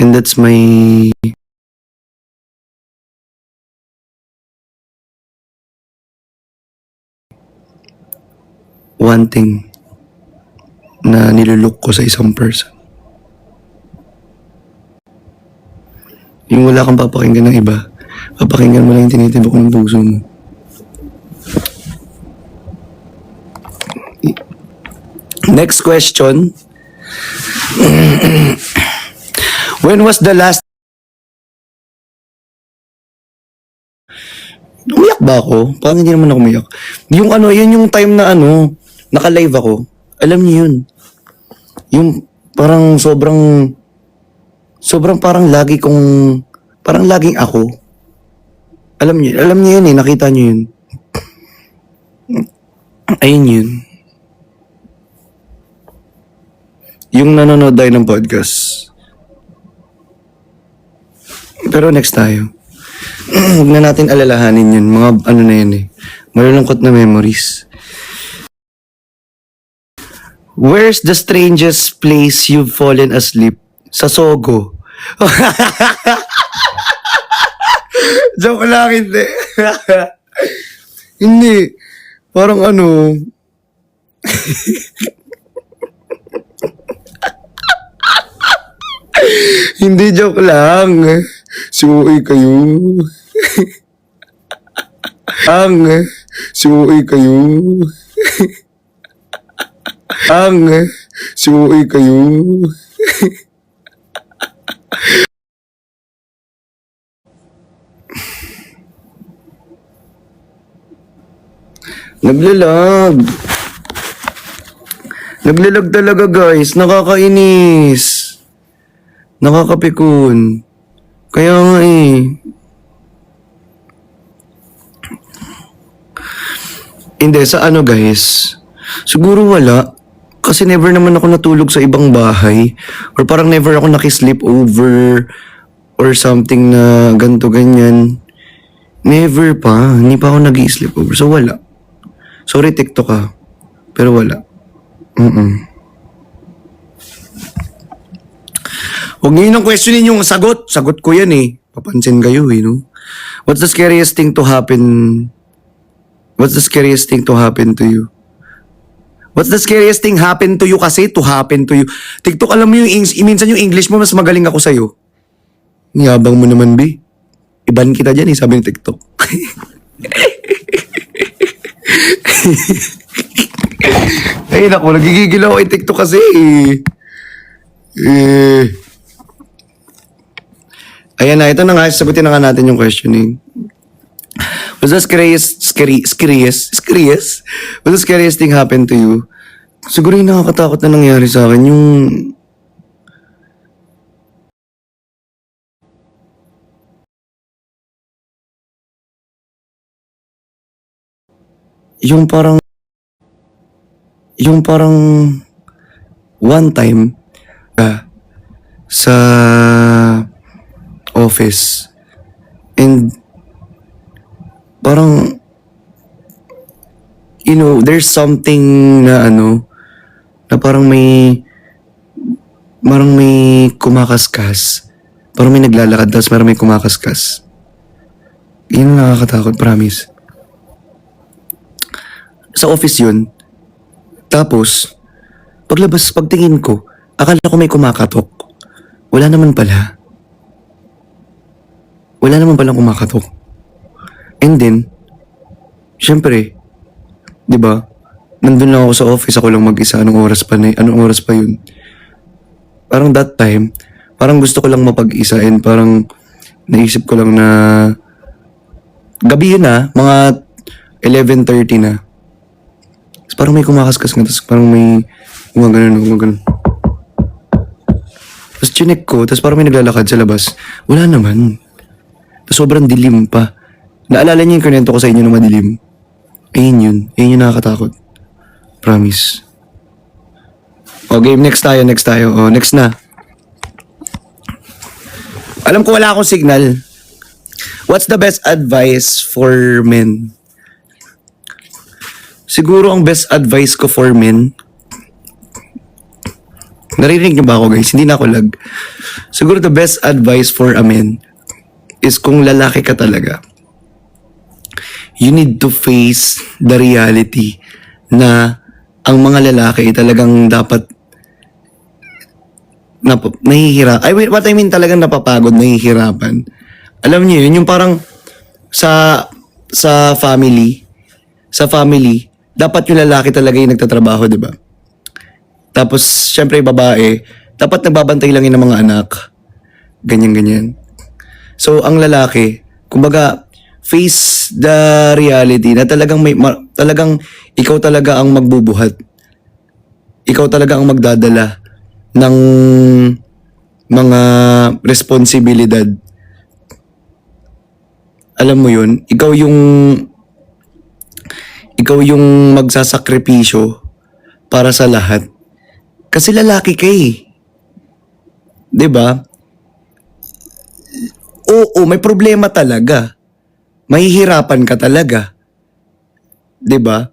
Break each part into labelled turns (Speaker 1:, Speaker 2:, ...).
Speaker 1: And that's my one thing na nilulook ko sa isang person. Yung wala kang papakinggan ng iba, papakinggan mo lang yung tinitibok ng puso mo. Next question. When was the last... Umiyak ba ako? Parang hindi naman ako umiyak. Yung yun yung time na naka-live ako. Alam niyo yun. Yung parang sobrang parang parang laging ako. Alam niyo yun nakita niyo yun. Ayun yun. Yung nanonood tayo ng podcast. Pero next tayo. Huwag na natin alalahanin yun. Mga na yun malulungkot na memories. Where's the strangest place you've fallen asleep? Sa Sogo. Joke lang, hindi. Hindi. Parang Hindi, joke lang. Simuoy kayo. Simuoy kayo. Simuoy kayo. Naglalag talaga, guys. Nakakainis. Nakakapikon. Kaya nga Hindi, sa guys. Siguro wala. Kasi never naman ako natulog sa ibang bahay. Or parang never ako nakisleep over. Or something na ganto ganyan. Never pa. Hindi pa ako nag-i-sleep over. So wala. Sorry, TikTok ka. Pero wala. Huwag niyo nang questionin yung sagot. Sagot ko yan Papansin kayo no? What's the scariest thing to happen to you? What's the scariest thing happen to you kasi to happen to you? TikTok, alam mo minsan yung English mo mas magaling ako sa'yo. Niyabang mo naman, B. Iban kita dyan sabi ng TikTok. Ay, naku, nagigigil ako kay TikTok kasi Ayan na, ito na nga, sagutin na nga natin yung questioning. What's the scariest thing happened to you? Siguro yung nakakatakot na nangyari sa akin, yung parang one time sa office and parang there's something na na parang may kumakaskas, parang may naglalakad tapos parang may kumakaskas. Yun ang nakakatakot, promise. Sa office yun. Tapos pagtingin ko, akala ko may kumakatok. Wala naman palang kumakatok. And then, syempre, di ba? Nandun lang ako sa office, ako lang mag-isa. Anong oras pa yun? Parang that time, parang gusto ko lang mapag-isa and parang naisip ko lang na gabi yun mga 11:30 na. Tapos parang may kumakaskas nga, tapos parang may gumagano. Tapos chinek ko, tapos parang may naglalakad sa labas. Wala naman. Tapos sobrang dilim pa. Naalala niyo yung kwento ko sa inyo na madilim? Ayun yun. Ayun yung nakakatakot. Promise. Okay, next tayo. Next na. Alam ko wala akong signal. What's the best advice for men? Siguro ang best advice ko for men, Naririnig niyo ba ako guys? Hindi na ako lag. Siguro the best advice for a man is kung lalaki ka talaga, you need to face the reality na ang mga lalaki ay talagang dapat what I mean talagang napapagod, nahihirapan. Alam niyo yun, yung parang sa family, dapat yung lalaki talaga yung nagtatrabaho, di ba? Tapos, syempre, babae, dapat nagbabantay lang yun ng mga anak. Ganyan-ganyan. So, ang lalaki, kumbaga, face the reality na talagang talagang ikaw talaga ang magbubuhat. Ikaw talaga ang magdadala ng mga responsibilidad. Alam mo yun, ikaw yung magsasakripisyo para sa lahat. Kasi lalaki ka eh. 'Di ba? Oo, may problema talaga. Mahihirapan ka talaga. 'Di ba?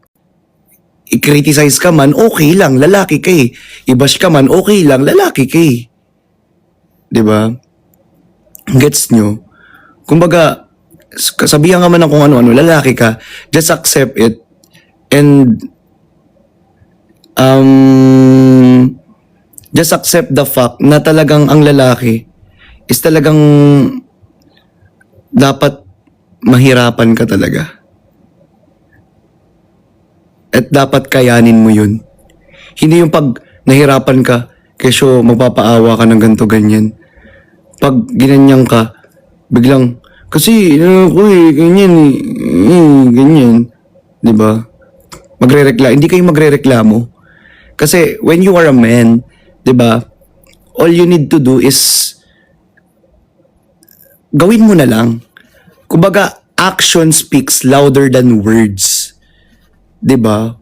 Speaker 1: I-criticize ka man, okay lang, lalaki ka eh. I-bash ka man, okay lang, lalaki ka eh. 'Di ba? Gets nyo? Kumbaga, sabihan ka man ng kung ano-ano, lalaki ka, just accept it. And just accept the fact na talagang ang lalaki is talagang dapat mahirapan ka talaga. At dapat kayanin mo yun. Hindi yung pag nahirapan ka, kesyo magpapaawa ka ng ganito ganyan. Pag ginanyan ka, biglang, kasi, ganyan eh, ganyan. Diba? Hindi kayo magrereklamo. Kasi, when you are a man, diba, all you need to do is, gawin mo na lang. Kumbaga, action speaks louder than words. Diba?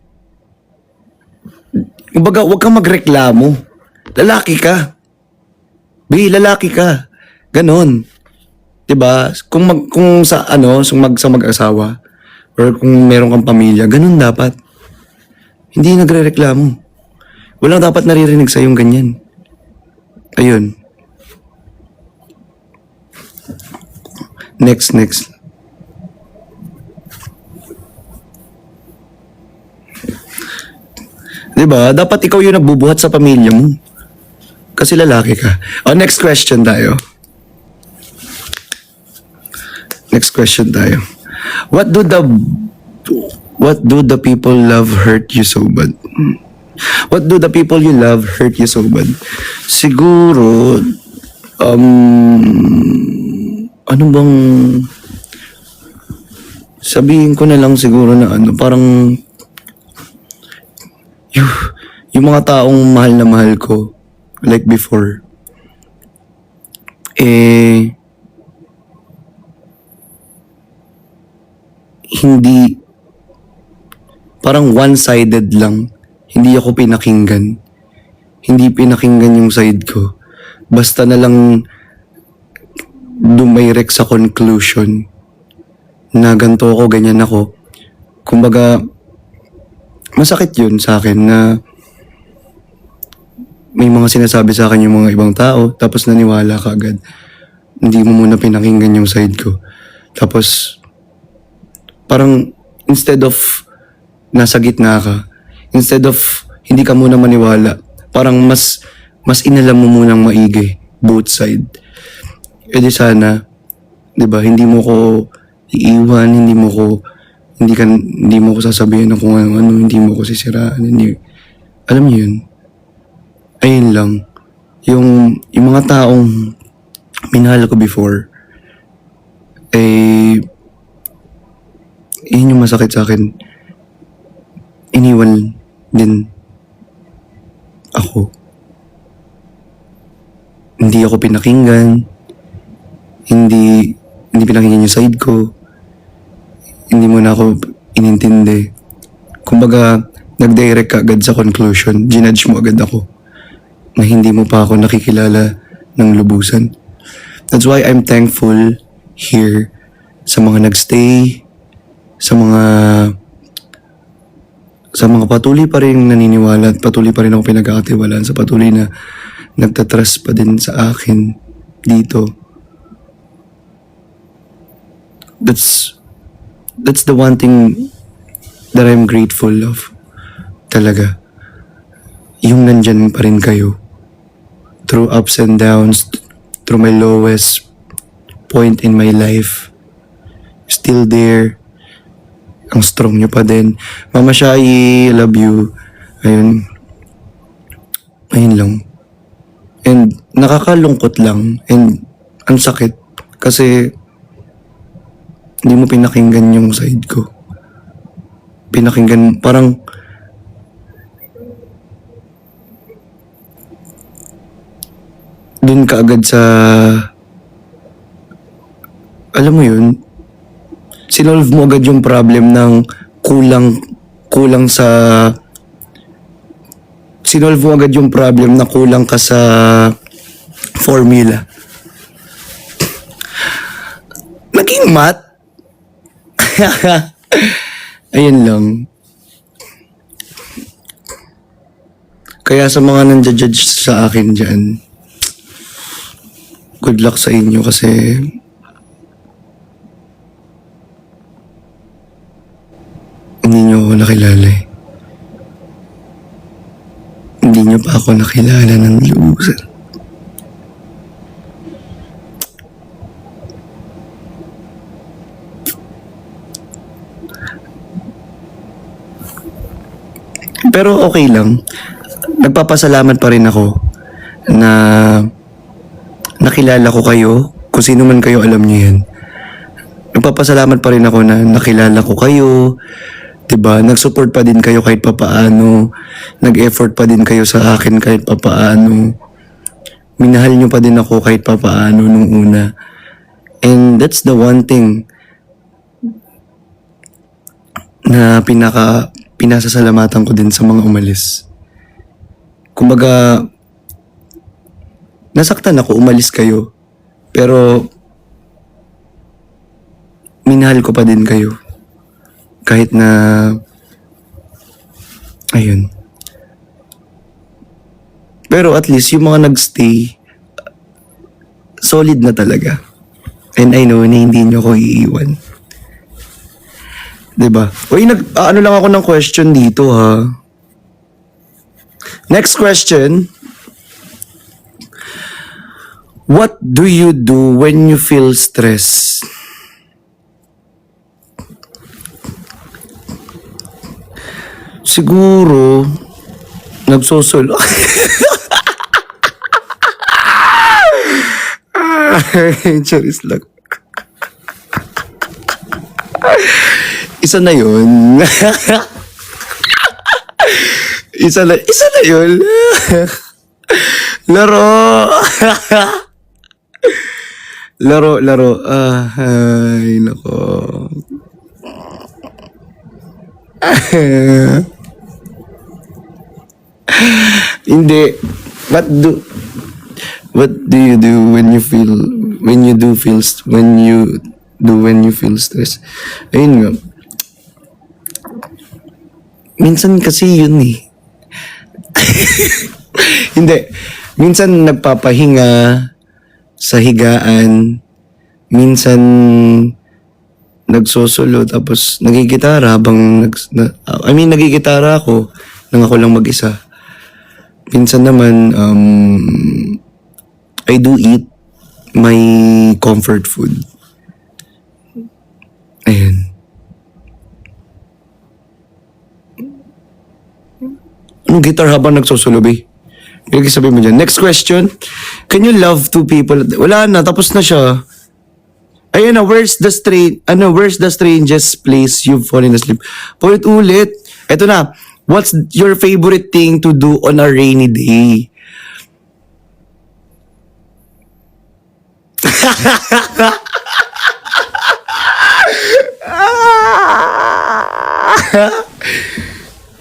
Speaker 1: Kumbaga, huwag kang magreklamo. Lalaki ka. Lalaki ka. Ganon. 'Di ba? Kung sa mag-asawa or kung meron kang pamilya, ganun dapat. Hindi nagrereklamo. Walang dapat naririnig sa yung ganyan. Ayun. Next. 'Di ba? Dapat ikaw yung nagbubuhat sa pamilya mo. Kasi lalaki ka. Next question tayo. What do the people love hurt you so bad? What do the people you love hurt you so bad? Siguro, ano bang, sabihin ko na lang siguro na parang, yung mga taong mahal na mahal ko, like before, hindi, parang one-sided lang. Hindi ako pinakinggan. Hindi pinakinggan yung side ko. Basta na lang dumirect sa conclusion na ganito ako, ganyan ako. Kumbaga, masakit yun sa akin na may mga sinasabi sa akin yung mga ibang tao, tapos naniwala ka agad. Hindi mo muna pinakinggan yung side ko. Tapos, parang instead of nasa gitna ka, instead of hindi ka muna maniwala, parang mas inalam mo munang maigi both side. E di sana, 'di ba, hindi mo ko iiwan, hindi mo ko sasabihin ng kung ano, hindi mo ko sisiraan, alam niyo yun. Ayun lang. Yung mga taong minahal ko before, yun yung masakit sa akin. Iniwan din ako. Hindi ako pinakinggan. Hindi pinakinggan yung side ko. Hindi mo na ako inintindi. Kumbaga, nag-direct ka agad sa conclusion. Ginudge mo agad ako na hindi mo pa ako nakikilala ng lubusan. That's why I'm thankful here sa mga nagstay, sa sa mga patuloy pa rin naniniwala at patuloy pa rin ako pinag-aatiwalaan, sa patuloy na nagtatrust pa din sa akin dito. That's the one thing that I'm grateful of. Talaga. Yung nandyan pa rin kayo. Through ups and downs, through my lowest point in my life. Still there. Ang strong nyo pa din. Mama Shai, love you. Ayun. Ayun lang. And nakakalungkot lang. And ang sakit. Kasi hindi mo pinakinggan yung side ko. Pinakinggan, parang dun ka agad sa, alam mo yun, sinolve mo agad yung problem ng kulang sa, sinolve mo agad yung problem na kulang ka sa formula. Naging math? Ayun lang. Kaya sa mga nandja-judge sa akin dyan, good luck sa inyo kasi hindi nyo ako nakilala eh. Hindi nyo pa ako nakilala ng lubusan. Pero okay lang. Nagpapasalamat pa rin ako na nakilala ko kayo. Kung sino man kayo, alam niyo yan. Nagpapasalamat pa rin ako na nakilala ko kayo. Diba? Nag-support pa din kayo kahit papaano. Nag-effort pa din kayo sa akin kahit papaano. Minahal niyo pa din ako kahit papaano nung una. And that's the one thing na pinasasalamatan ko din sa mga umalis. Kumbaga, nasaktan ako, umalis kayo. Pero, minahal ko pa din kayo. Kahit na, ayun. Pero at least, yung mga nagstay, solid na talaga. And I know na hindi nyo ko iiwan. Diba? Uy, ano lang ako ng question dito ha. Next question. What do you do when you feel stress? Siguro, nagsosolo. Charis lang. Isa na yun. Isa na yun. Laro. Laro. Ay, nako. Hindi. What do you do when you feel stressed? Ayun nga. Minsan kasi yun eh. Hindi. Minsan nagpapahinga sa higaan. Minsan nagsosolo tapos nagigitara habang nagigitara ako nang ako lang mag-isa. Minsan naman I do eat my comfort food. Ayan. Anong guitar habang nagsosolobi? Yung sabi mo dyan. Next question. Can you love two people? Wala na, tapos na siya. Ayan na, where's the strangest place you've fallen asleep? Ulit. Eto na. What's your favorite thing to do on a rainy day?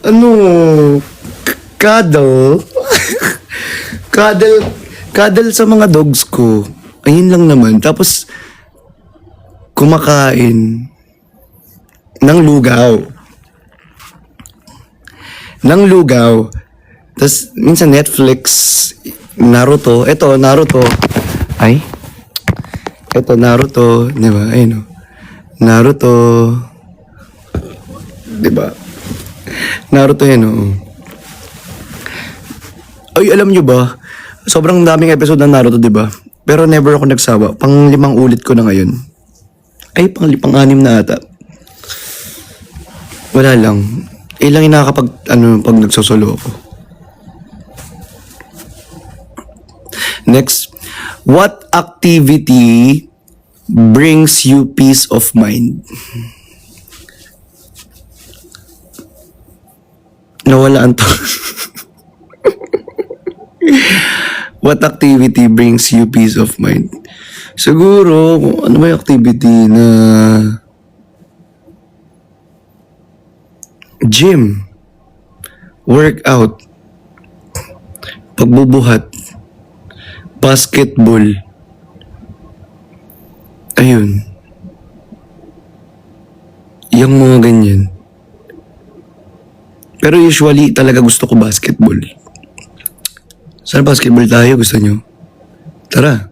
Speaker 1: Ano? Cuddle? Cuddle sa mga dogs ko. Ayun lang naman. Tapos, kumakain ng lugaw. ng lugaw. Tapos, minsan Netflix, Naruto. Ito, Naruto. Ay. Ito, Naruto. Di ba? Ayun o. Naruto. Di ba? Naruto yan o. Ay, alam nyo ba? Sobrang daming episode ng Naruto, di ba? Pero never ako nagsawa. Pang 5 ulit ko na ngayon. Ay, pang 6 na ata. Wala lang. Ilang nakakapag, pag nagsosolo ako. Next. What activity brings you peace of mind? Nawalaan to. What activity brings you peace of mind? Siguro, ano ba yung activity na... Gym. Workout. Pagbubuhat. Basketball. Ayun. Yung mga ganyan. Pero usually talaga gusto ko basketball. Saan basketball tayo? Gusto nyo? Tara.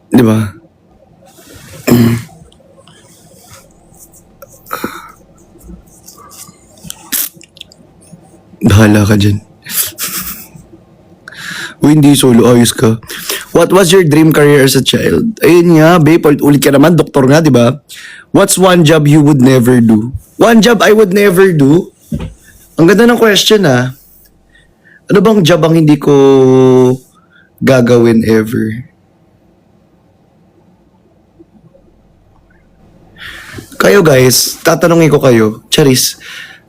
Speaker 1: Di ba? Bahala ka dyan. Uy, hindi solo. Ayos ka. What was your dream career as a child? Ayun nga, babe. Ulit ka naman. Doktor nga, di ba? What's one job you would never do? One job I would never do? Ang ganda ng question, ah. Ano bang job ang hindi ko gagawin ever? Kayo guys, tatanungin ko kayo. Charis,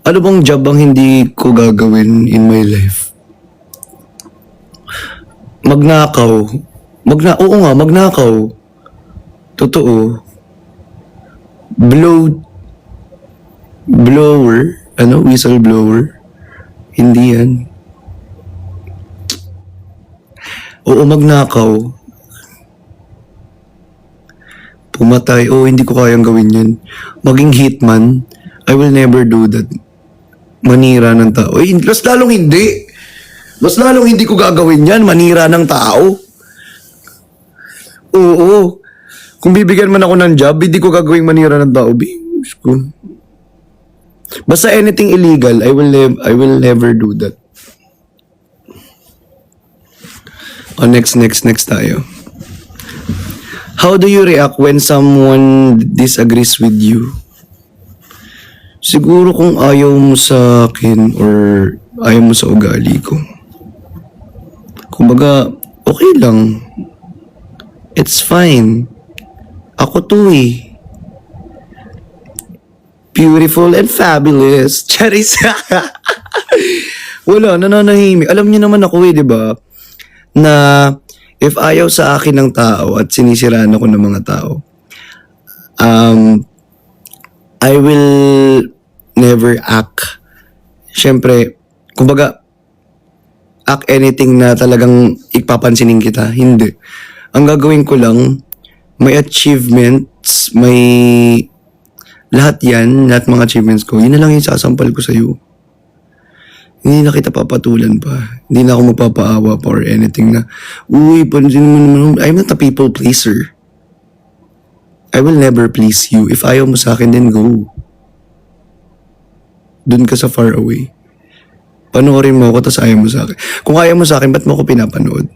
Speaker 1: ano bang job ang hindi ko gagawin in my life? Magnakaw. Oo nga, magnakaw. Totoo. Blower? Whistleblower? Hindi yan. Oo, magnakaw. Pumatay. Oo, hindi ko kayang gawin yun. Maging hitman, I will never do that. Manira ng tao. Mas lalong hindi. Mas lalong hindi ko gagawin yan. Manira ng tao. Oo. Kung bibigyan man ako ng job, hindi ko gagawin manira ng tao. Basta anything illegal, I will never do that. Oh, next tayo. How do you react when someone disagrees with you? Siguro kung ayaw mo sa akin or ayaw mo sa ugali ko. Kumbaga, okay lang. It's fine. Ako to eh. Beautiful and fabulous. Charis. Wala, nananahimik. Alam niyo naman ako eh, di ba? Na if ayaw sa akin ng tao at sinisiraan ako ng mga tao, I will never act. Siyempre, kumbaga, act anything na talagang ipapansinin kita. Hindi. Ang gagawin ko lang, may achievements, may lahat mga achievements ko, yun na lang yung sasampal ko sa'yo. Hindi na kita papatulan pa. Hindi na ako magpapaawa pa or anything na, uy, pansin mo naman, I'm not a people pleaser. I will never please you. If ayaw mo sa akin, then go. Dun ka sa far away. Panoorin mo ako, tas ayaw mo sa akin. Kung ayaw mo sa akin, ba't mo ako pinapanood?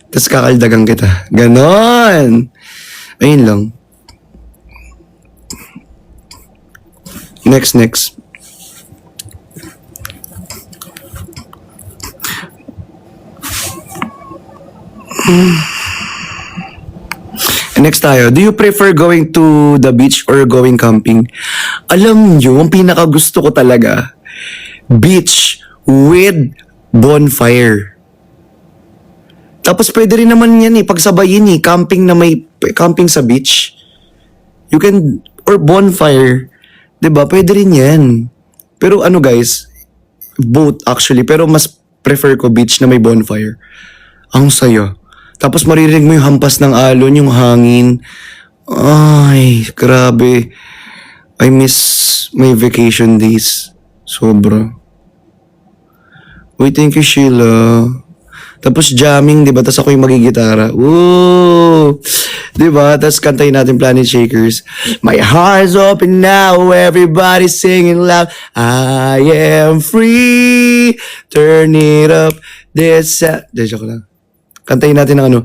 Speaker 1: Tas kakaldagan kita. Ganon! Ayun lang. Next. Next tayo. Do you prefer going to the beach or going camping? Alam nyo, ang pinakagusto ko talaga, beach with bonfire. Tapos pwede rin naman yan pagsabayin camping na may camping sa beach. You can, or bonfire. Diba? Pwede rin yan. Pero guys, both actually. Pero mas prefer ko beach na may bonfire. Ang saya. Tapos maririnig mo yung hampas ng alon, yung hangin. Ay, grabe. I miss my vacation days. Sobra. Uy, thank you, Sheila. Tapos jamming, di ba? Tapos ako yung magigitara. Woo! Di ba? Tapos kantayin natin Planet Shakers. My heart's open now, everybody's singing loud. I am free, turn it up. Joke lang. Kantayin natin ng ano.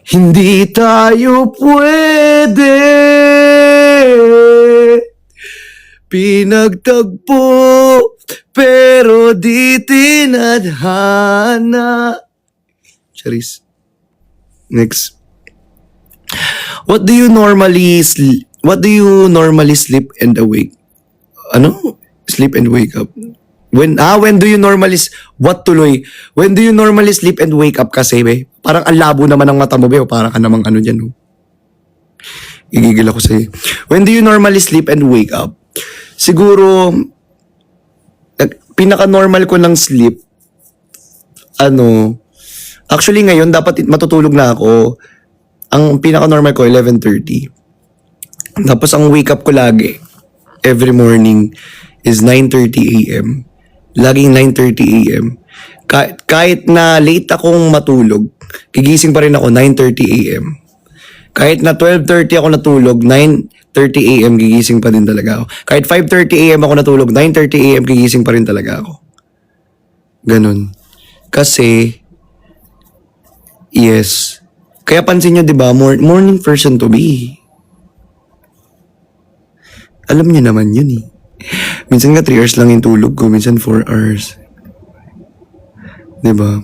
Speaker 1: Hindi tayo pwede pinagtagpo, pero di tinadhana. Charis. Next. What do you normally sleep and awake? Ano? Sleep and wake up. When do you normally When do you normally sleep and wake up kasi, be? Parang ang labo naman ng mata mo, be. O parang ka namang ano dyan, no? Igigil ako sa'yo. When do you normally sleep and wake up? Siguro, pinaka-normal ko ng sleep, actually ngayon, dapat matutulog na ako. Ang pinaka-normal ko, 11:30. Tapos ang wake up ko lagi, every morning, is 9:30 a.m. Laging 9:30 a.m. Kahit na late akong matulog, gigising pa rin ako 9:30 a.m. Kahit na 12:30 ako natulog, 9:30 a.m. gigising pa din talaga ako. Kahit 5:30 a.m. ako natulog, 9:30 a.m. gigising pa rin talaga ako. Ganun. Kasi, yes. Kaya pansin nyo, di ba, morning person to be. Alam nyo naman yun eh. Minsan nga 3 hours lang yung tulog ko, minsan 4 hours. Di ba?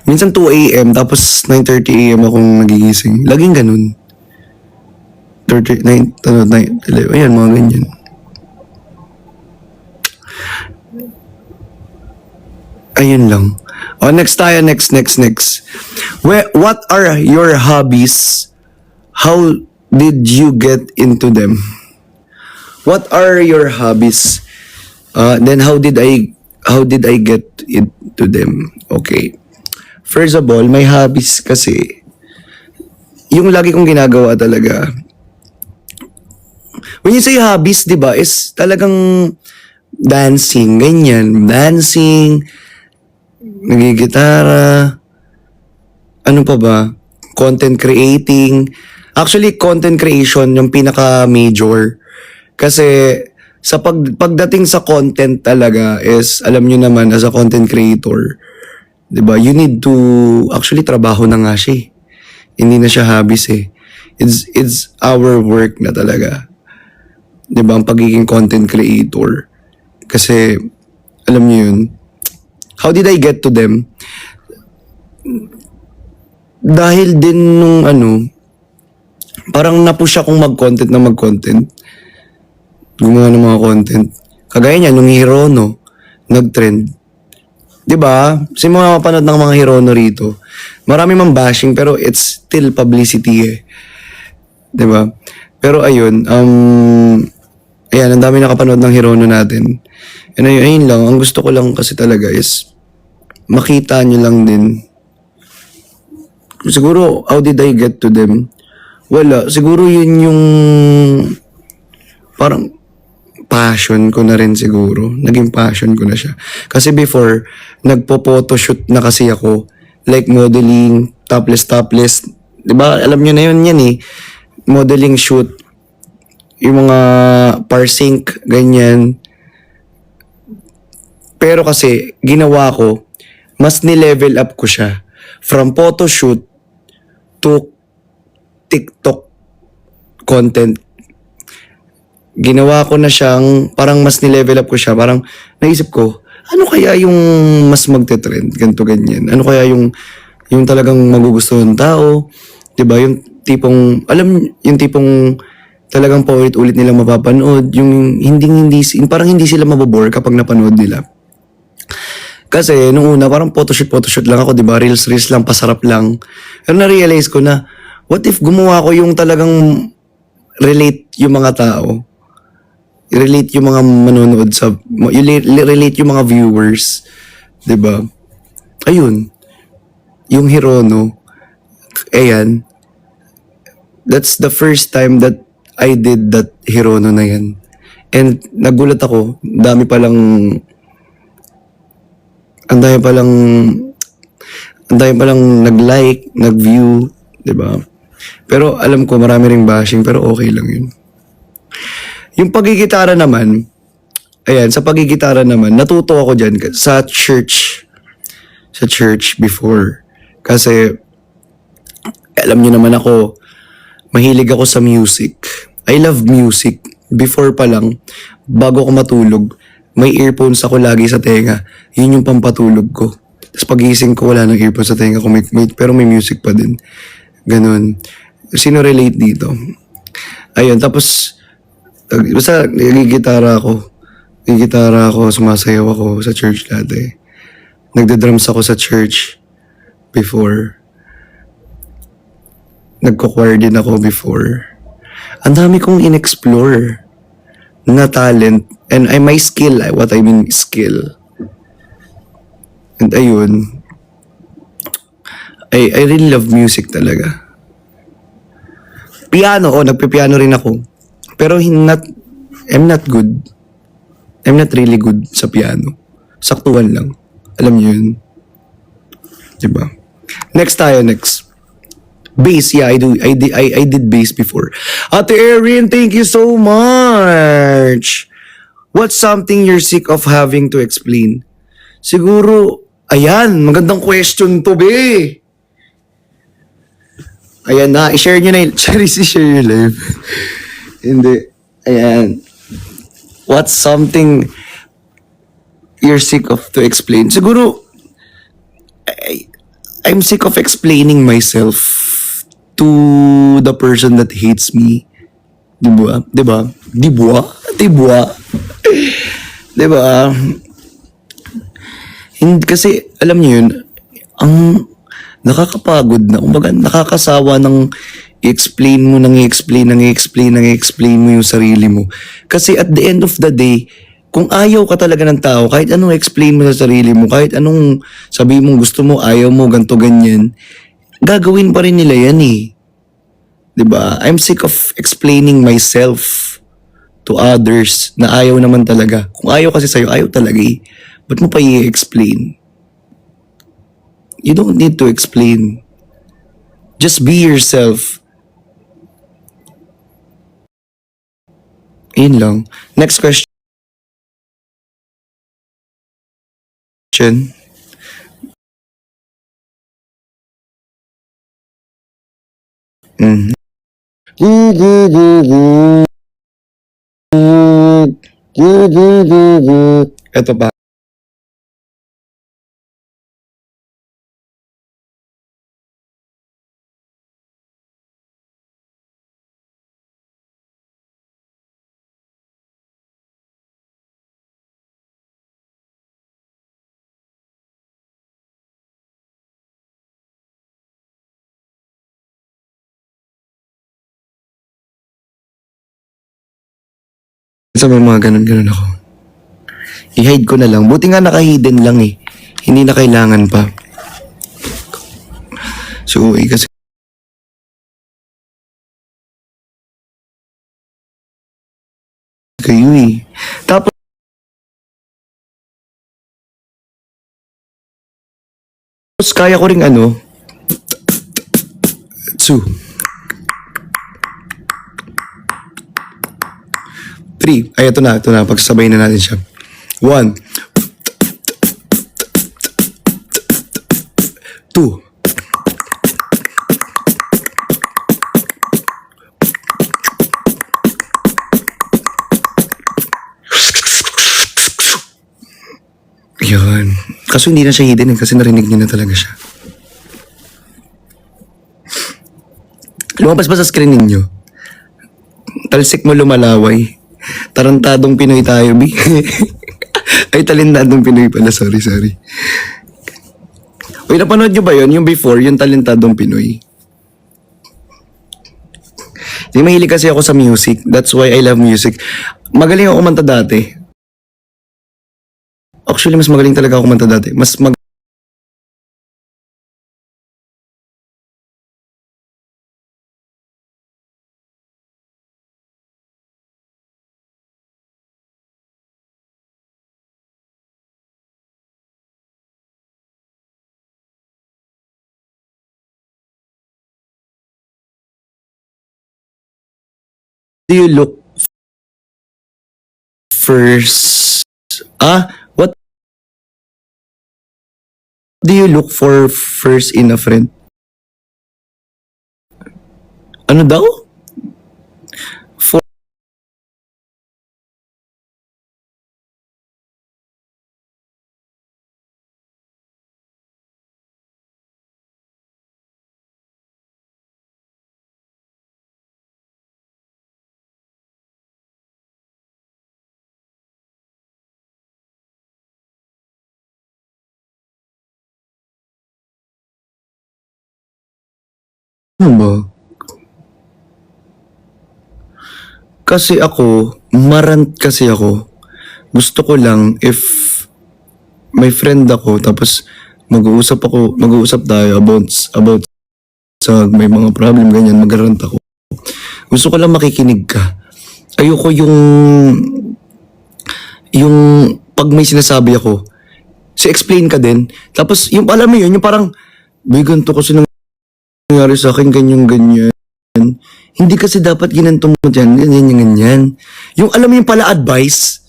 Speaker 1: Minsan 2 a.m. tapos 9:30 a.m. akong nagigising. Laging ganun. 11. Ayan, mga ganyan. Ayun lang. Next tayo. Next. What are your hobbies? How did you get into them? What are your hobbies? Then how did I get into them? Okay. First of all, my hobbies kasi, yung lagi kong ginagawa talaga. When you say hobbies, di ba, is talagang dancing, ganyan. Dancing, nagigitara, ano pa ba? Content creating. Actually, content creation yung pinaka-major. Kasi, sa pagdating sa content talaga is, alam nyo naman, as a content creator, diba, you need to, actually, trabaho na nga siya eh. Hindi na siya hobbies eh. It's our work na talaga. Diba, ang pagiging content creator. Kasi, alam nyo yun, how did I get to them? Dahil din nung parang napush akong mag-content. Gumawa ng mga content. Kagaya niya, nung Hirono, nag-trend. Diba? Kasi mga mapanood ng mga Hirono rito, marami mang bashing, pero it's still publicity eh. Diba? Pero ayun, ayan, ang dami nakapanood ng Hirono natin. And ayun lang, ang gusto ko lang kasi talaga is, makita nyo lang din. Siguro, how did I get to them? Wala. Siguro yun yung parang passion ko na rin siguro. Naging passion ko na siya. Kasi before, nagpo-photoshoot na kasi ako. Like modeling, topless. Diba? Alam nyo na yun yan eh. Modeling shoot. Yung mga parsync, ganyan. Pero kasi, ginawa ko, mas ni-level up ko siya. From photoshoot to TikTok content. Ginawa ko na siyang, parang mas ni-level up ko siya. Parang naisip ko, ano kaya yung mas magte-trend? Ganito, ganyan. Ano kaya yung talagang magugustuhan ng tao? Diba? Yung tipong, yung tipong talagang paulit-ulit nilang mapapanood. Yung parang hindi sila mabobore kapag napanood nila. Kasi nung una, parang photoshoot lang ako, diba? Reels lang, pasarap lang. Pero na-realize ko na, what if gumawa ko yung talagang relate yung mga tao? I-relate yung mga manonood relate yung mga viewers. Diba? Ayun. Yung Hirono. Ayan. That's the first time that I did that Hirono na yan. And nagulat ako, ang dami palang, ang dami palang nag-like, nag-view, di ba? Pero alam ko marami ring bashing, pero okay lang yun. Yung pagigitara naman, ayan, sa pagigitara naman, natuto ako dyan sa church. Sa church before. Kasi, alam niyo naman ako, mahilig ako sa music. I love music. Before pa lang, bago ako matulog, may earphones ako lagi sa tenga. Yun yung pampatulog ko. Tapos pagising ko, wala nang earphones sa tenga ko, pero may music pa din. Ganun. Sino relate dito? Ayun, tapos, basta nagigitara ako. Nagigitara ako, sumasayaw ako sa church dati. Nagda-drums ako sa church before. Nagko-choir din ako before. Ang dami kong in-explore na talent. And my skill, what I mean skill. And ayun, I really love music talaga. Piano, nagpipiano rin ako. Pero I'm not good. I'm not really good sa piano. Saktuhan lang. Alam niyo yun. Diba? Next. Bass, yeah, I did bass before. Ate Erin, thank you so much. What's something you're sick of having to explain? Siguro, ayan, magandang question to, be. Ayan na, i-share nyo na yun. Charisse, share your life. Hindi. Ayan. What's something you're sick of to explain? Siguro, I'm sick of explaining myself to the person that hates me. Diba? Diba? Diba? Diba? Diba? Hindi, kasi, alam niyo yun, ang nakakapagod na, kumbaga nakakasawa ng i-explain mo mo yung sarili mo. Kasi at the end of the day, kung ayaw ka talaga ng tao, kahit anong explain mo sa sarili mo, kahit anong sabi mo gusto mo, ayaw mo, ganto ganyan, gagawin pa rin nila yan eh. 'Di ba? I'm sick of explaining myself to others na ayaw naman talaga. Kung ayaw kasi sa'yo, ayaw talaga eh. Ba't mo pa i-explain? You don't need to explain. Just be yourself. Yun lang. Next question. Mm. Ito pa. Sa may mga ganun-ganun ako. I-hide ko na lang. Buti nga naka-hidden lang eh. Hindi na kailangan pa. So, kasi kayo eh. Tapos, kaya ko ring three. Ay, ito na. Pagsasabay na natin siya. 1, 2, 'Yan. Kaso hindi na siya hidden kasi narinig niyo na talaga siya. Lumabas ba sa screen ninyo? Talsik mo lumalaway. Tarantadong Pinoy tayo, Bi. Ay, talentadong Pinoy pala. Sorry. Uy, napanood nyo ba yun? Yung before, yung talentadong Pinoy. Hindi mahilig kasi ako sa music. That's why I love music. Magaling ako kumanta dati. Actually, mas magaling talaga ako kumanta dati. do you look first? What do you look for first in a friend? Ano daw? For ano ba? Kasi ako, marant kasi ako. Gusto ko lang if may friend ako tapos mag-uusap tayo about sa may mga problem ganyan, mag-rant ako. Gusto ko lang makikinig ka. Ayoko yung pag may sinasabi ako, so explain ka din. Tapos yung alam mo yun, yung parang may ganito kasi nangyari sa akin, ganyan. Hindi kasi dapat ginanto mo dyan, ganyan. Yung alam mo yung pala advice,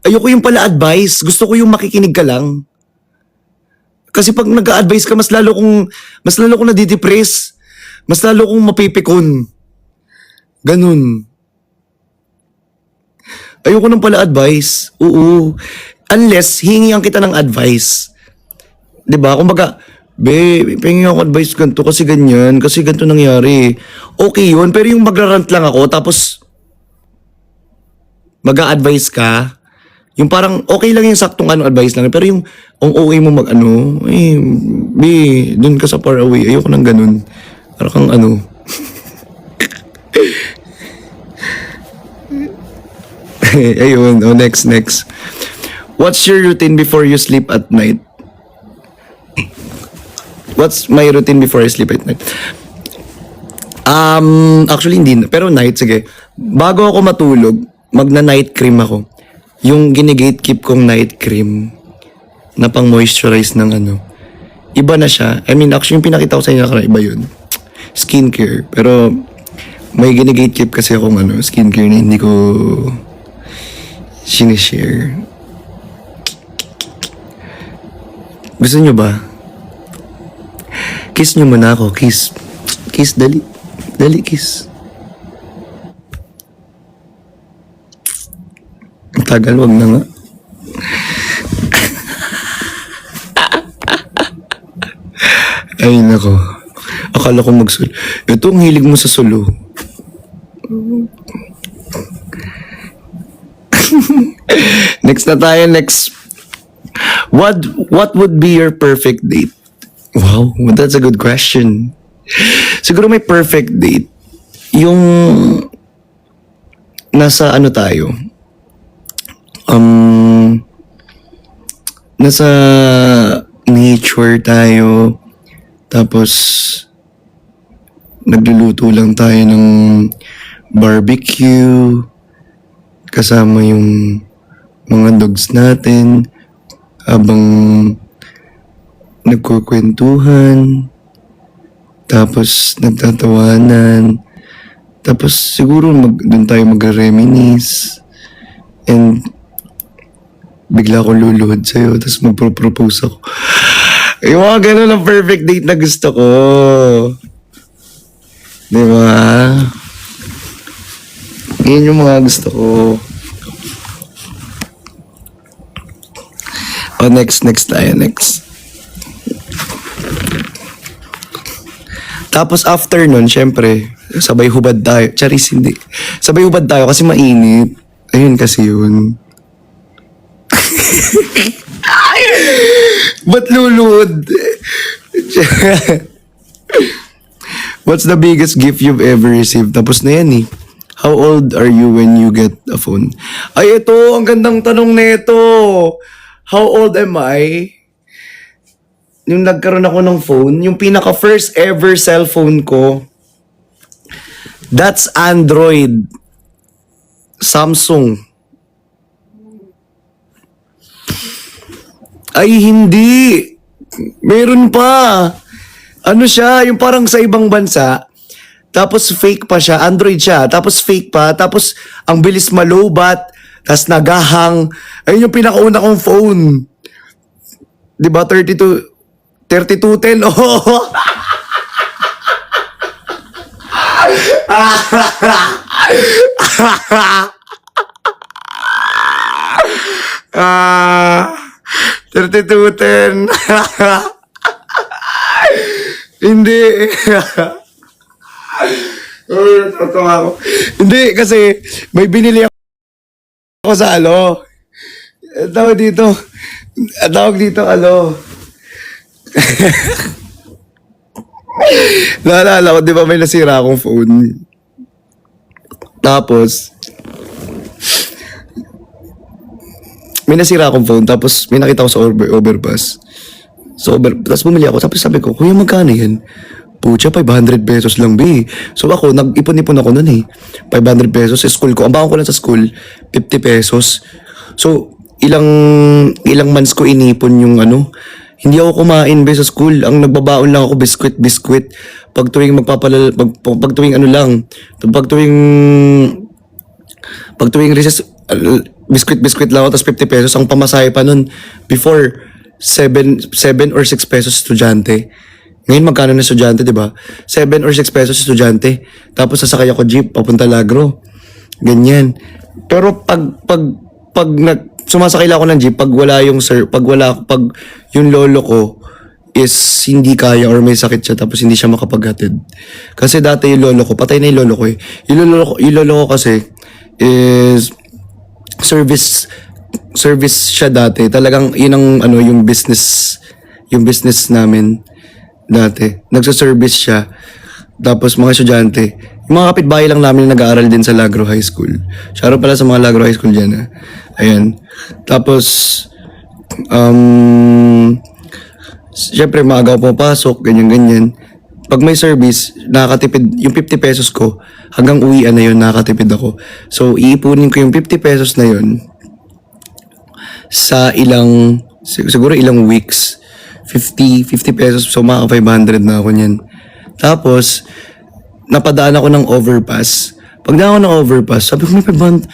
Speaker 1: ayoko yung pala advice. Gusto ko yung makikinig ka lang. Kasi pag nag-a-advise ka, mas lalo kong nadidepress. Mas lalo kong mapipikon. Ganun. Ayoko ng pala advice. Oo. Unless, hihingihan kita ng advice. 'Di ba? Kumbaga, pengen ako advice ganito kasi ganyan, kasi ganito nangyari. Okay yun, pero yung magrarant lang ako, tapos mag-a-advise ka, yung parang okay lang yung saktong advice lang, pero yung ang okay mo dun ka sa far away, ayoko nang ganun. Parang kang ayun, next. What's your routine before you sleep at night? What's my routine before I sleep at night? Actually hindi, pero night, sige. Bago ako matulog, magna-night cream ako. Yung gine-gatekeep kong night cream na pang moisturize ng iba na siya. I mean, actually yung pinakita ko sa inyo iba yun. Skincare. Pero may gine-gatekeep kasi akong skincare na hindi ko sinishare. Gusto nyo ba? Kiss nyo muna ako. Kiss. Kiss, dali. Dali, kiss. Ang tagal, wag na nga. Ay, nako. Akala ko magsul. Ito ang hilig mo sa solo. Next na tayo, next. What would be your perfect date? Wow, that's a good question. Siguro may perfect date. Yung nasa tayo. Nasa nature tayo. Tapos nagluluto lang tayo ng barbecue. Kasama yung mga dogs natin. Habang nagkukwentuhan, tapos nagtatawanan, tapos siguro doon tayo magre-reminisce, and bigla ko luluhod sa'yo, tapos magpro-propose ako. Yung mga ganun ang perfect date na gusto ko. Diba? Yun yung mga gusto ko. Next tayo, next. Tapos after nun, syempre, sabay hubad tayo. Charis, hindi. Sabay hubad tayo kasi mainit. Ayun kasi yun. Ba't luluhod? What's the biggest gift you've ever received? Tapos na yan eh. How old are you when you get a phone? Ay, ito, ang gandang tanong nito. How old am I? Yung nagkaroon ako ng phone, yung pinaka first ever cellphone ko, that's Android. Samsung. Ay, hindi. Meron pa. Ano siya, yung parang sa ibang bansa. Tapos fake pa siya, Android siya. Tapos fake pa, tapos ang bilis malobat, tapos nagahang. Ayun yung pinakauna kong phone. 'Di ba 3210? Oh. Ah, 3210. Hindi. Totoo ako. Hindi, kasi may binili ako sa ano. Tawag dito, ano. Naalala ko, di ba may nasira akong phone? Tapos, may nasira akong phone, tapos may nakita ko sa overpass. Tapos bumili ako, tapos sabi ko, kuya, magkano yan? Pucha, 500 pesos lang, be. So ako, nag-ipon-ipon ako nun eh. 500 pesos sa school ko. Ang baon ko lang sa school, 50 pesos. So, ilang months ko inipon yung ano. Hindi ako kumain be sa school. Ang nagbabaon lang ako, biskwit. Pag tuwing pag tuwing ano lang. Pag tuwing recess, biskwit lang ako, tapos 50 pesos. Ang pamasahe pa nun, before, 7 or 6 pesos estudyante. Ngayon magkano na estudyante, di ba? 7 or 6 pesos estudyante. Tapos sasakay ako jeep, papunta Lagro. Ganyan. Pero pag sumasakay lang ako ng jeep, pag yung lolo ko is hindi kaya or may sakit siya tapos hindi siya makapaghatid. Kasi dati yung lolo ko, patay na yung lolo ko eh. Yung lolo ko kasi is service siya dati. Talagang yun ang ano, yung business namin dati. Nagsa-service siya. Tapos mga estudyante, yung mga kapitbahay lang namin na nag-aaral din sa Lagro High School. Shoutout pala sa mga Lagro High School dyan. Ha? Ayan. Tapos, syempre maaga ako pumapasok, ganyan-ganyan. Pag may service, nakakatipid, yung 50 pesos ko, hanggang uwian na yun, nakakatipid ako. So, iipunin ko yung 50 pesos na yun sa siguro ilang weeks. 50 pesos, so maka 500 na ako niyan. Tapos, napadaan ako ng overpass. Pag na ako ng overpass, sabi ko may 500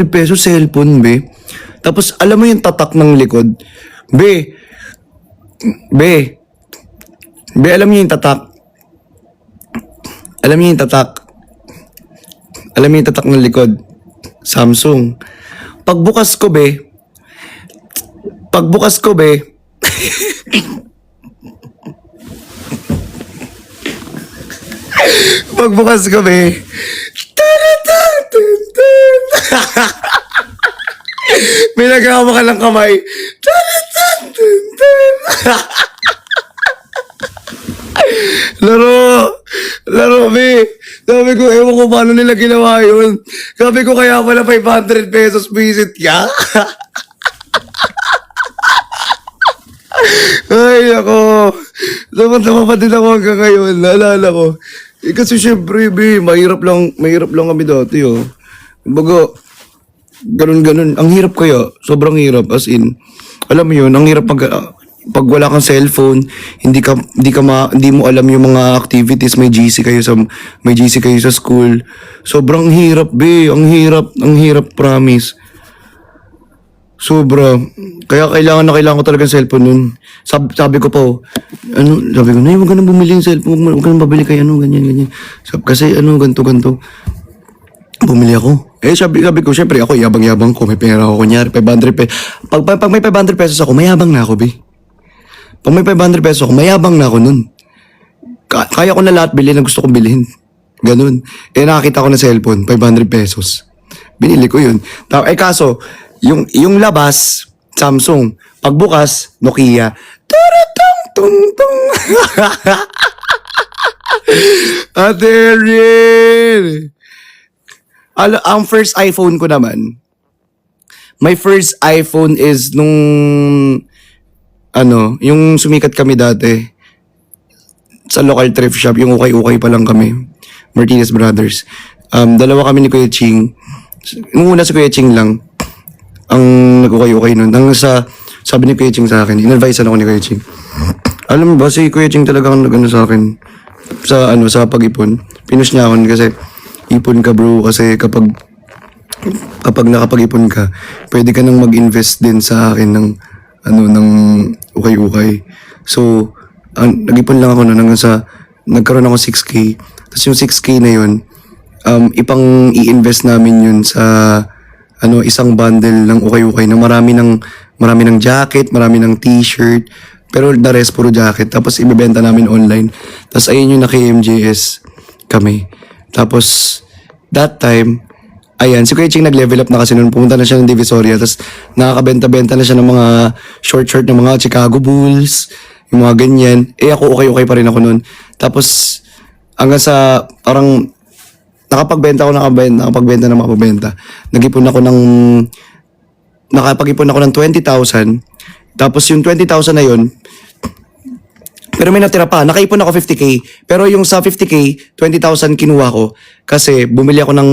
Speaker 1: pesos cellphone, be. Tapos, alam mo yung tatak ng likod? Be, alam niyo yung tatak? Alam niyo yung tatak ng likod? Samsung. Pagbukas ko, be, pagbukas ko, be, may nagawa ka ng kamay. Laro, be. Sabi ko, ewan ko paano nila ginawa yun. Sabi ko, kaya pala 500 pesos visit ka. Ay, ako. Sama-sama pa din ako hanggang ngayon. Naalala ko. Kasi syempre, be, mahirap lang kami dati, oh. Kumbaga, ganun. Ang hirap kaya, sobrang hirap. As in, alam mo yun, ang hirap pag wala kang cellphone, hindi mo alam yung mga activities, may GC kayo sa school. Sobrang hirap, be. Ang hirap, promise. Sobra. Kaya kailangan ko talaga ng cellphone nun. Sabi ko pa, sabi ko, huwag ka nang bumili ng cellphone, huwag ka nang babili kay ganyan. Kasi ganto. Bumili ako. Sabi ko, syempre ako, yabang ko, may pera ako, kunyari, 500 pesos. Pag may 500 pesos ako, mayabang na ako, be. Pag may 500 pesos ako, mayabang na ako nun. Kaya ko na lahat bilhin na gusto kong bilhin. Ganun. Nakakita ko na cellphone, 500 pesos. Binili ko yun. Kaso, yung labas, Samsung. Pagbukas, Nokia. Tung. Ate Ariel. Ang first iPhone ko naman, my first iPhone is yung sumikat kami dati sa local thrift shop, yung ukay-ukay pa lang kami. Martinez Brothers. Dalawa kami ni Kuya Ching. Nung una si Kuya Ching lang ang nag-ukay-ukay nun. Sabi ni Kuya Ching sa akin, in-advise ako ni Kuya Ching. Alam mo ba, si Kuya Ching talagang nag-ano sa akin. sa pag-ipon. Pinush niya ako kasi ipon ka bro kasi kapag nakapag-ipon ka, pwede ka nang mag-invest din sa akin ng ng ukay-ukay. So, nag-ipon lang ako hanggang sa nagkaroon ako 6K. Tapos yung 6K na yun, ipang i-invest namin yun sa isang bundle ng ukay-ukay na marami ng jacket, marami ng t-shirt, pero the rest puro jacket. Tapos ibebenta namin online. Tapos ayun yung naki-MJS kami. Tapos that time, ayan, si Kuya Ching nag-level up na kasi noon. Pumunta na siya ng Divisoria. Tapos nakakabenta-benta na siya ng mga short ng mga Chicago Bulls. Yung mga ganyan. Ako okay pa rin ako noon. Tapos hanggang sa parang nakapag-benta ng mga pabenta. Nakapag-ipon ako ng 20,000. Tapos yung 20,000 na yun, pero may natira pa. Nakaipon ako 50K. Pero yung sa 50K, 20,000 kinuha ko. Kasi bumili ako ng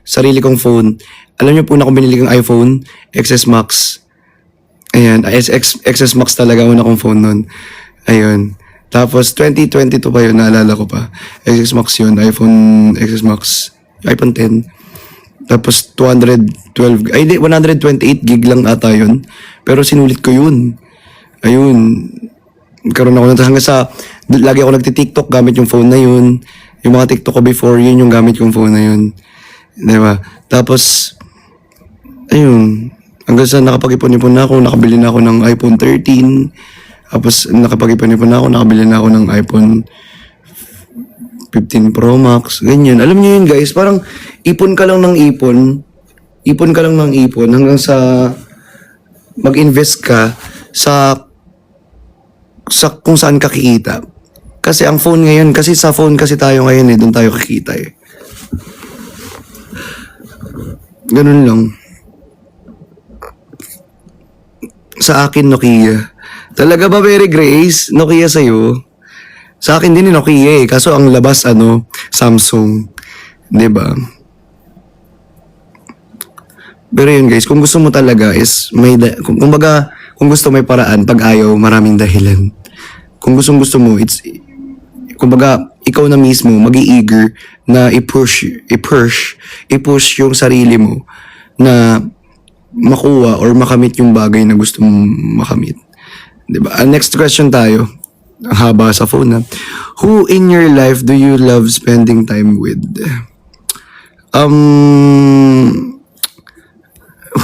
Speaker 1: sarili kong phone. Alam niyo po na kung binili kong iPhone, XS Max. Ayan, XS Max talaga una kong phone nun. Ayun. Tapos 2022 pa yun, naalala ko pa. XS Max yun, iPhone XS Max, iPhone 10. Tapos 128 gig lang ata yun. Pero sinulit ko yun. Ayun. Karoon ako hanggang sa, lagi ako nagti-TikTok gamit yung phone na yun. Yung mga TikTok ko before yun, yung gamit yung phone na yun. Diba? Tapos, ayun. Hanggang sa nakapag-ipon-ipon na ako, nakabili na ako ng iPhone 13. Tapos nakapag-ipon-ipon na ako, nakabili na ako ng iPhone 15 Pro Max. Ganyan. Alam niyo yun guys, parang ipon ka lang ng ipon. Ipon ka lang ng ipon hanggang sa mag-invest ka sa kung saan ka kikita. Kasi ang phone ngayon, kasi sa phone kasi tayo ngayon doon tayo kikita Ganun lang. Sa akin, Nokia. Talaga ba, Mary Grace? Nokia sa'yo? Sa akin din Nokia Kaso ang labas, Samsung. Diba? Pero yun guys, kung gusto mo talaga is, kung gusto may paraan, pag ayaw, maraming dahilan. Kung gusto mo, ikaw na mismo, mag-i-eager na i-push yung sarili mo na makuha or makamit yung bagay na gusto mong makamit. Diba? Next question tayo. Ang haba sa phone ha. Who in your life do you love spending time with?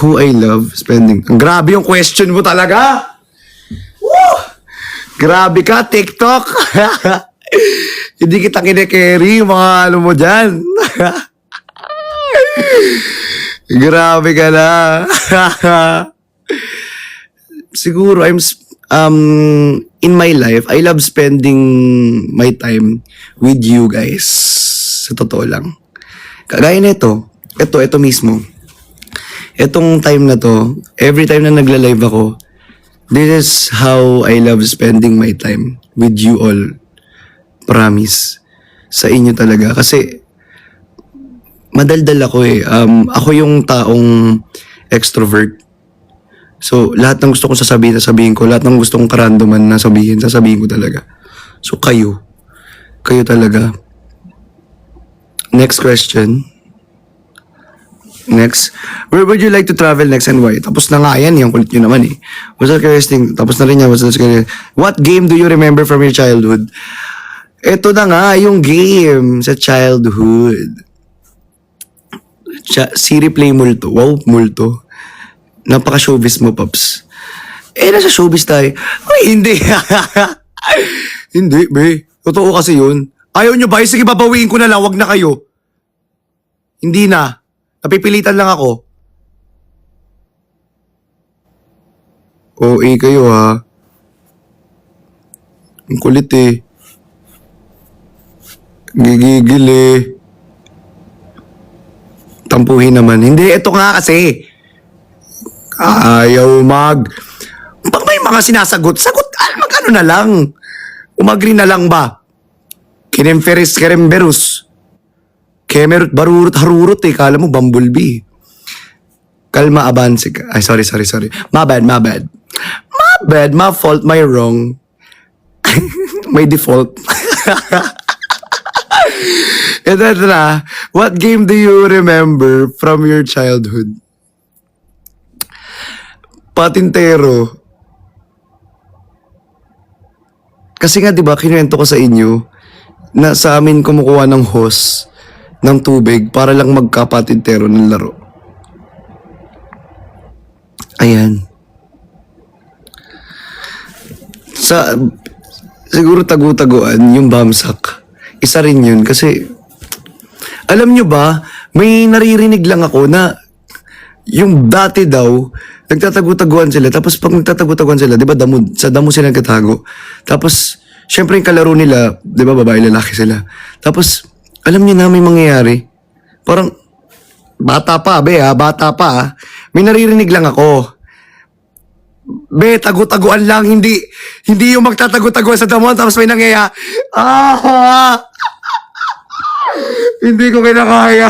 Speaker 1: Who I love spending... Grabe yung question mo talaga! Woo! Grabe ka, TikTok! Hindi kita kine-carry yung mga mo dyan. Grabe ka na. Siguro, in my life, I love spending my time with you guys. Sa totoo lang. Kagaya nito, ito mismo. Itong time na to, every time na nagla-live ako, this is how I love spending my time with you all. Promise. Sa inyo talaga. Kasi, madaldal ako Ako yung taong extrovert. So, lahat ng gusto kong sasabihin ko. Lahat ng gusto kong karandoman na sasabihin ko talaga. So, kayo talaga. Next question. Next. Where would you like to travel next and why? Tapos na nga yan. Yung kulit nyo naman What's the curious thing? Tapos na rin yan. What game do you remember from your childhood? Ito na nga, yung game sa childhood. Siri Play Multo. Wow, Multo. Napaka-showbiz mo, Paps. Nasa showbiz tayo. Ay, hindi. Hindi, be. Totoo kasi yun. Ayaw nyo ba? Sige, babawiin ko na lang. Wag na kayo. Hindi na. Napipilitan lang ako. OA kayo, ha? Ang kulit, Gigigil, Tampuhin naman. Hindi, ito nga kasi. Ayaw Pag may mga sinasagot, mag-ano na lang. Umagri na lang ba? Kinemferis, keremberus. Kemerut, barurut, harurut Kala mo, bumblebee. Kalma, abansi ka. Ay, sorry. My bad. My fault, my wrong. My default. Ito na. What game do you remember from your childhood? Patintero. Kasi nga 'di ba kinuwento ko sa inyo na sa amin kumukuha ng hose ng tubig para lang magkapatintero ng laro. Ayan. Sa siguro tagu-taguan yung bamsak. Isa rin yun kasi alam nyo ba, may naririnig lang ako na yung dati daw, nagtatago-taguan sila. Tapos pag nagtatago-taguan sila, di ba sa damo sila nagtatago. Tapos, syempre yung kalaro nila, di ba babae lalaki sila. Tapos, alam niyo na may mangyayari. Parang, bata pa, bata pa. May naririnig lang ako. Be, tagu-taguan lang, hindi yung magtatago-taguan sa damo, tapos may nangyayari. Hindi ko kinakaya.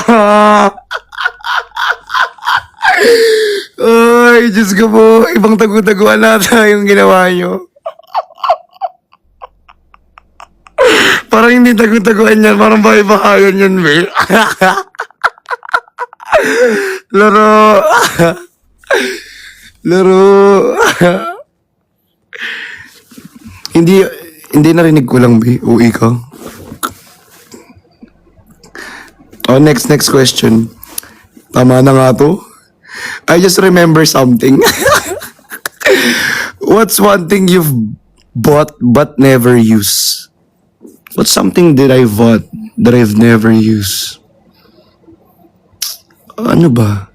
Speaker 1: Ay, Diyos ko po, ibang tagu-taguan nata yung ginawa nyo. Parang hindi tagu-taguan yan, parang bahay-bahayan yan, be. Laro. Laro. Hindi narinig ko lang, be. Uwi ka. Oh, next question. Tama na nga to. I just remember something. What's one thing you've bought but never used? What's something that I bought that I've never used? Ano ba?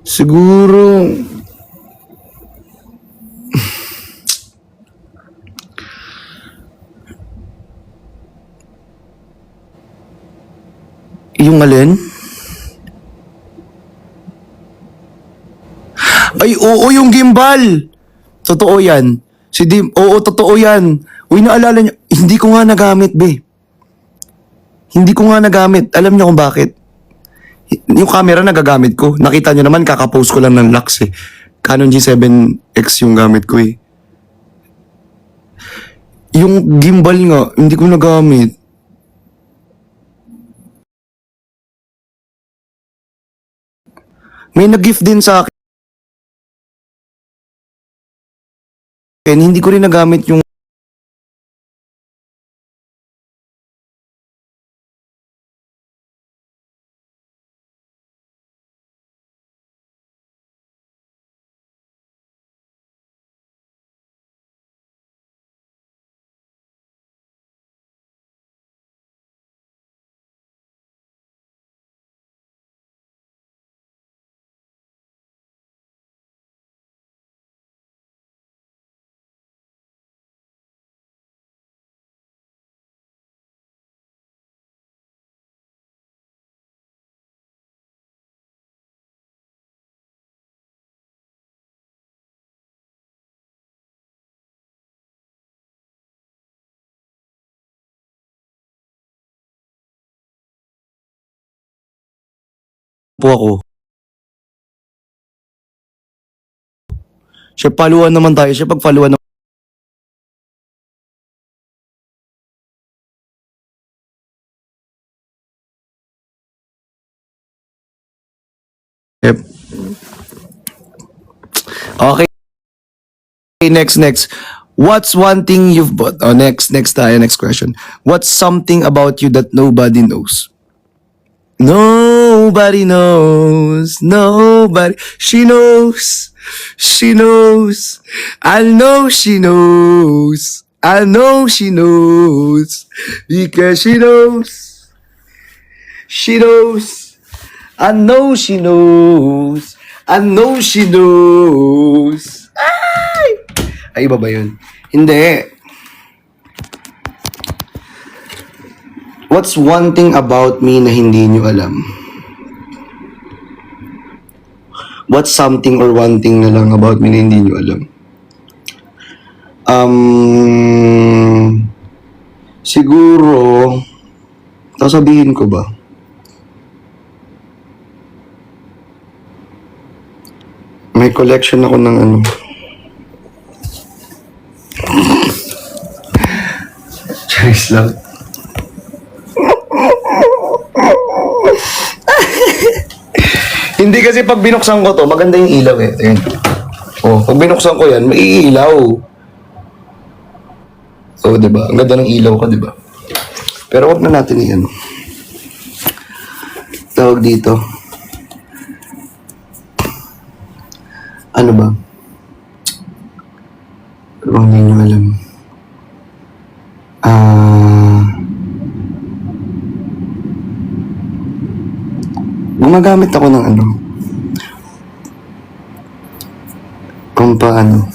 Speaker 1: Siguro... Yung alin? Ay, oo, yung gimbal. Totoo yan. Oo, totoo yan. Uy, naalala niyo, hindi ko nga nagamit, be. Hindi ko nga nagamit. Alam niyo kung bakit? Yung camera nagagamit ko. Nakita niyo naman, kakapost ko lang ng Lux eh. Canon G7X yung gamit ko eh. Yung gimbal nga, hindi ko nagamit. May nag-gift din sa akin. Hindi ko rin nagamit yung po ako. Siya paluan naman tayo. Siya pagpaluan naman. Yep. Okay, next. What's one thing you've bought? Oh, next tayo, next question. What's something about you that nobody knows? Nobody knows. Nobody. She knows. She knows. I know she knows. I know she knows. Because she knows. She knows. I know she knows. I know she knows. Ay, iba ba yun? Hindi. What's one thing about me na hindi nyo alam? What's something or one thing na lang about me na hindi nyo alam? Siguro, sasabihin ko ba? May collection ako ng ano. Wait lang. Hindi kasi pag binuksan ko to, maganda yung ilaw eh. Ayan. Oh, pag binuksan ko yan, maiilaw. So, di ba? Ang ganda ng ilaw ko, di ba? Pero wag na natin yan. Tawag dito. Ano ba? Ano bang hindi nyo alam? Gumagamit ako ng ano? Kung paano?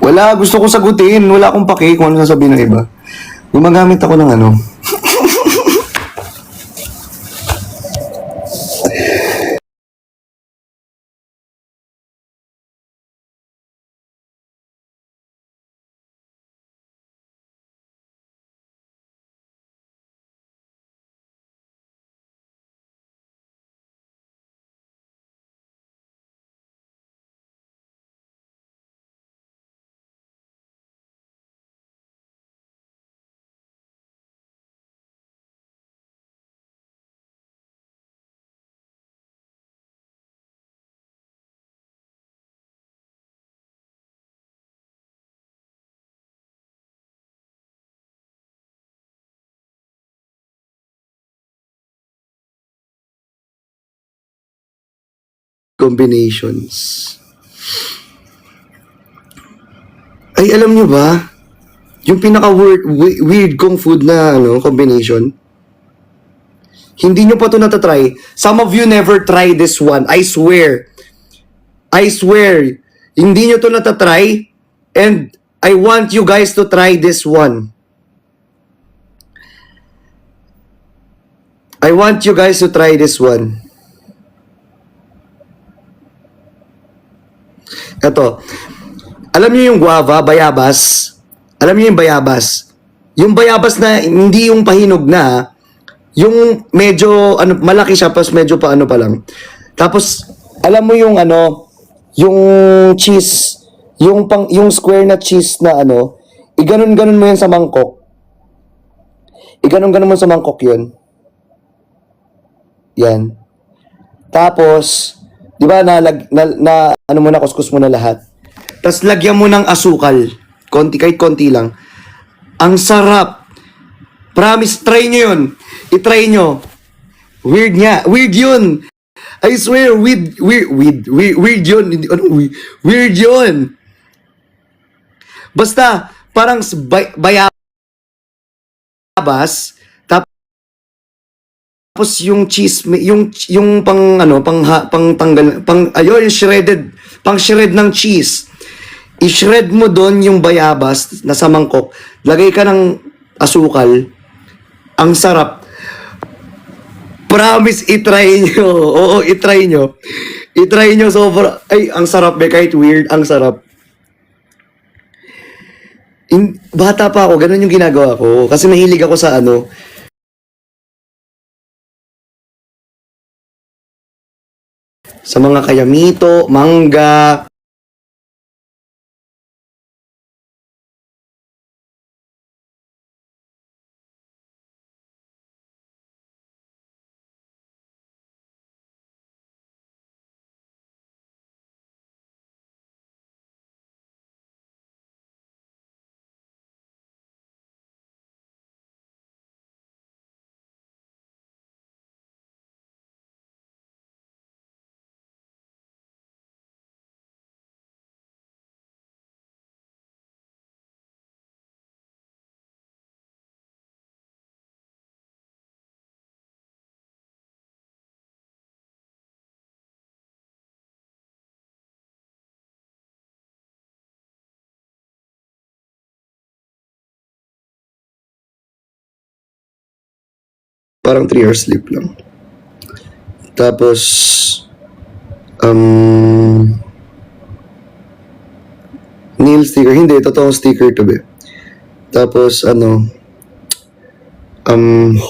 Speaker 1: Wala, gusto ko sagutin. Wala akong pake kung ano sasabihin ng iba. Gumagamit ako ng ano? Combinations. Ay, alam nyo ba? Yung weird kong food na ano, combination. Hindi nyo pa to natatry. Some of you never try this one. I swear. I swear. Hindi nyo to natatry. And I want you guys to try this one. I want you guys to try this one. Ito. Alam niyo yung guava, bayabas? Alam niyo yung bayabas? Yung bayabas na hindi yung pahinog na, yung medyo ano, malaki siya pas medyo pa ano pa lang. Tapos alam mo yung ano, yung cheese, yung square na cheese na ano, iganon-ganon mo yan sa mangkok. Iganon-ganon mo sa mangkok 'yun. Yan. Tapos, 'di ba na ano mo na kuskus mo na lahat. Tapos lagyan mo ng asukal. Konti, kahit konti lang. Ang sarap. Promise, try nyo yun. I-try nyo. Weird nga. Weird yun. I swear, weird yun. Ano, weird yun. Basta, parang bayabas, tapos yung cheese, yung pang ano, pang tanggal, ayun, pang shred ng cheese. I-shred mo doon yung bayabas na sa mangkok. Lagay ka ng asukal. Ang sarap. Promise, itry nyo. Oo, itry nyo. Itry nyo, sobra. Ay, ang sarap, kahit weird, ang sarap. Bata pa ako, ganun yung ginagawa ko. Kasi mahilig ako sa ano, sa mga kayamito, mangga. Parang 3 hours sleep lang. Tapos, nail sticker. Hindi, totoong sticker to be. Tapos, ano,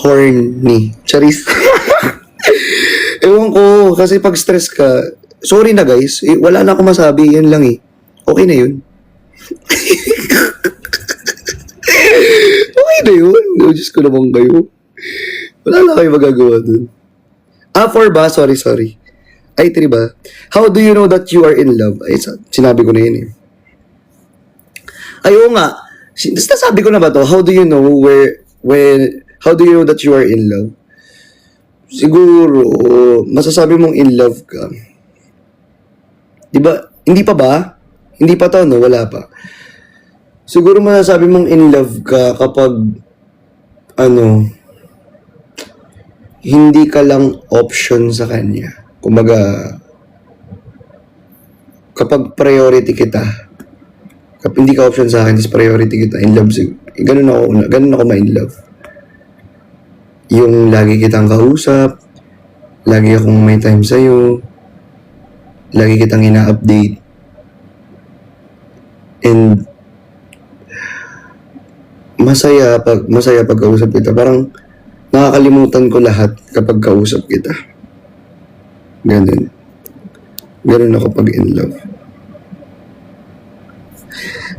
Speaker 1: horny. Charis. Ewan ko, kasi pag stress ka, sorry na guys, wala na akong masabi, yan lang eh. Okay na yun. Okay na yun. Oh, Diyos ko naman kayo. Wala na kayo magagawa dun. 4 ba? Sorry. Ay, 3 ba? How do you know that you are in love? Ay, sinabi ko na yun eh. Ay, oo nga. Sabi ko na ba to? How do you know how do you know that you are in love? Siguro, masasabi mong in love ka. Diba? Hindi pa ba? Hindi pa to, no? Wala pa. Siguro masasabi mong in love ka kapag, hindi ka lang option sa kanya. Kumbaga, kapag priority kita, kapag hindi ka option sa akin, is priority kita, in love siguro. Ganun ako ma-in love. Yung lagi kitang kausap, lagi akong may time sa'yo, lagi kitang ina-update, and masaya pag kausap kita. Parang nakakalimutan ko lahat kapag kausap kita. Ganun ako pag in love.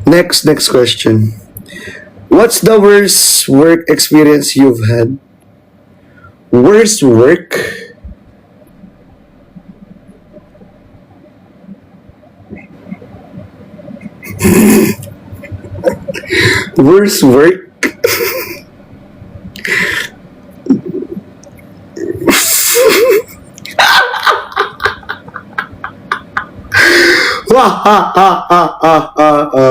Speaker 1: Next question. What's the worst work experience you've had? Worst work? Worst work? Wah, ha, ha, ha, ha, ha,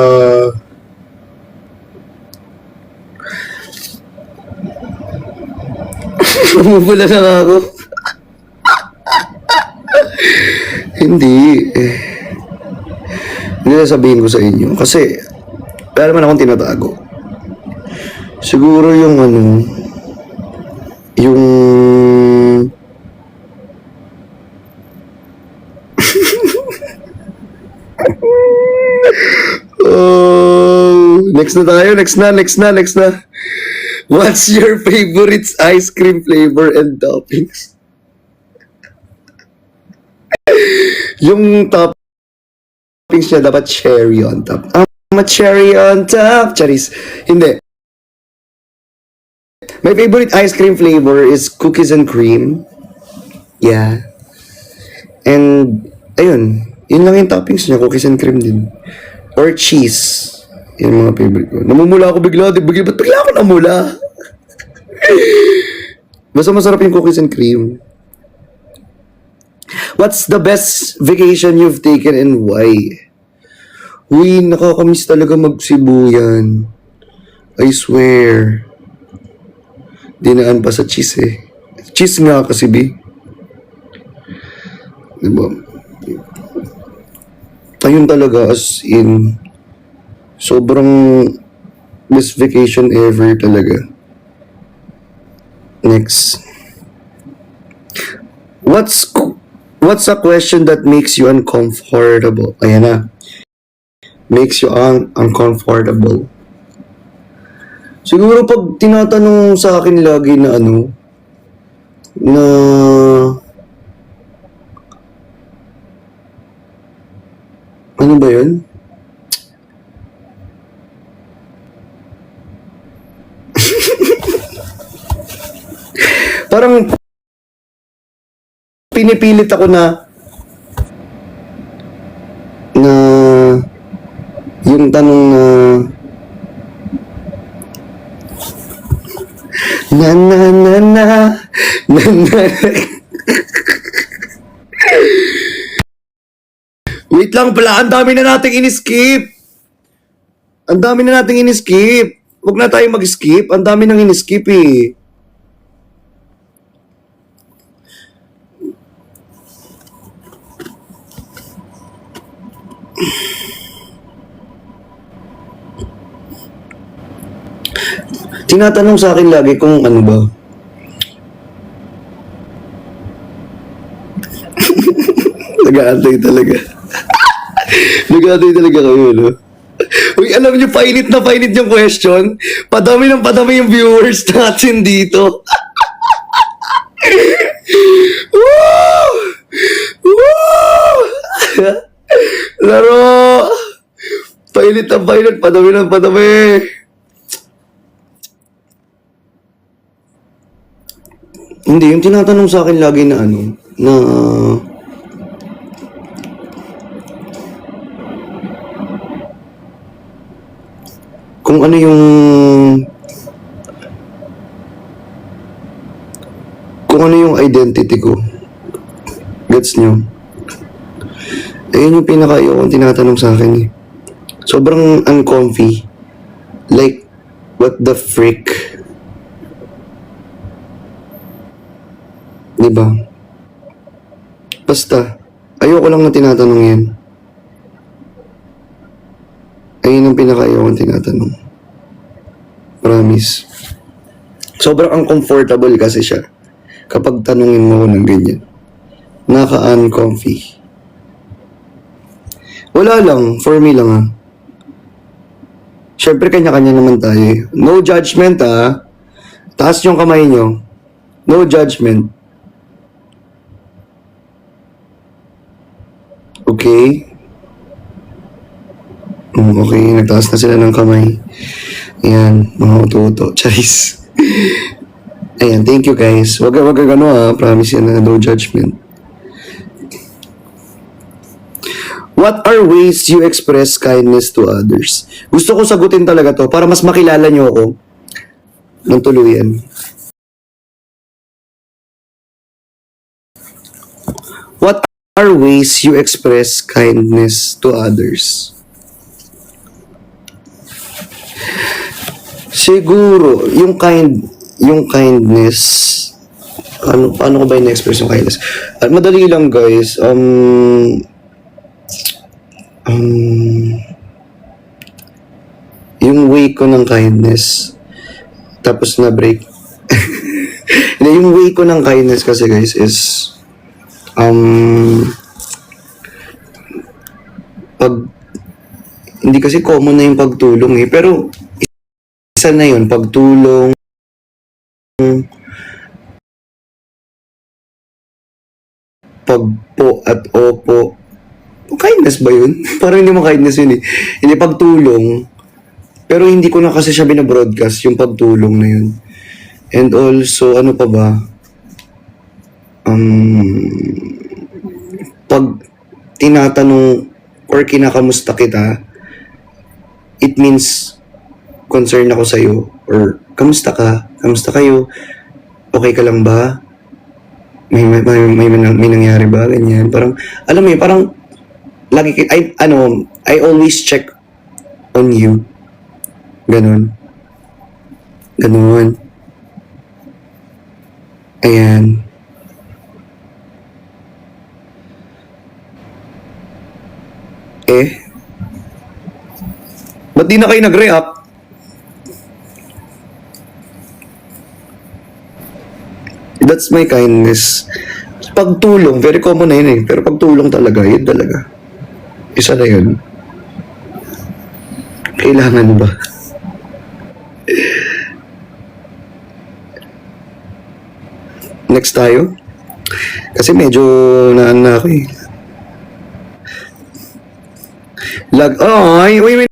Speaker 1: Bumubula na nga ako. Hindi. Hindi na sabihin ko sa inyo. Kasi, wala naman akong tinatago. Siguro yung yung next na tayo. Next na. What's your favorite ice cream flavor and toppings? Yung toppings niya dapat cherry on top. I'm a cherry on top. Charis. Hindi. My favorite ice cream flavor is cookies and cream. Yeah. And, ayun. Yun lang yung toppings niya. Cookies and cream din. Or cheese. Yan mga favorite ko. Namumula ako bigla. Ba't bigla ako namula? Basta masarap yung cookies and cream. What's the best vacation you've taken and why? Uy, nakakamiss talaga mag-Cebu yan. I swear. Dinaan pa sa cheese eh. Cheese nga kasi, B. Diba? Ayun talaga, as in, sobrang best vacation ever talaga. Next. What's a question that makes you uncomfortable? Ayan na. Makes you uncomfortable. Siguro pag tinatanong sa akin lagi na na ano ba yun? Parang pinipilit ako na yung tanong na Wait lang pala, ang dami na nating in-skip. Huwag na tayo mag-skip. Ang dami nang in-skip eh. Tinatanong sa akin lagi kung ano ba. Nag-aantay talaga. Nag-aantay talaga kayo, no? Uy, alam niyo, painit na painit yung question. Padami yung viewers natin dito. Woo! Woo! Laro! Pailit na pailit, padami ng padami. Hindi, yung tinatanong sa akin lagi na ano, na kung ano yung identity ko. Gets nyo? Ayun yung pinaka-ayokong tinatanong sa akin eh. Sobrang uncomfy. Like, what the frick? Diba? Basta, ayoko lang na tinatanong yan. Ayun ang pinaka-ayokong tinatanong. Promise. Sobrang uncomfortable kasi siya. Kapag tanungin mo ko ng ganyan. Naka-uncomfy. Wala lang, for me lang ah. Siyempre kanya-kanya naman tayo eh. No judgment ah. Taas yung kamay nyo. No judgment. Okay? Okay, nagtaas na sila ng kamay. Ayan, mga uto-uto. Charis. Ayan, thank you guys. Wag ano ah, promise yan na no judgment. What are ways you express kindness to others? Gusto ko sagutin talaga to para mas makilala nyo ako ng tuluyan. What are ways you express kindness to others? Siguro, yung kindness, paano ko ba in-express yung kindness? Madali lang guys, yung way ko ng kindness, tapos na break. Yung way ko ng kindness kasi guys is, hindi kasi common na yung pagtulong eh, pero isa na yun, pagtulong, pagpo at opo. Kindness ba yun? Parang hindi mo kindness yun eh. Hindi pagtulong. Pero hindi ko na kasi siya binabroadcast yung pagtulong na yun. And also, ano pa ba? Pag tinatanong or kinakamusta kita, it means concern ako sa'yo. Or, kamusta ka? Kamusta kayo? Okay ka lang ba? May nangyari ba? Ganyan. Parang, alam mo yun, parang, lagi, I always check on you. Ganon. Ayan. Ba't di na kayo nag-react? That's my kindness. Pagtulong, very common na yun eh. Pero pagtulong talaga, yun talaga. Isa na yun. Kailangan ba? Next tayo. Kasi medyo naan na ako eh. Wait.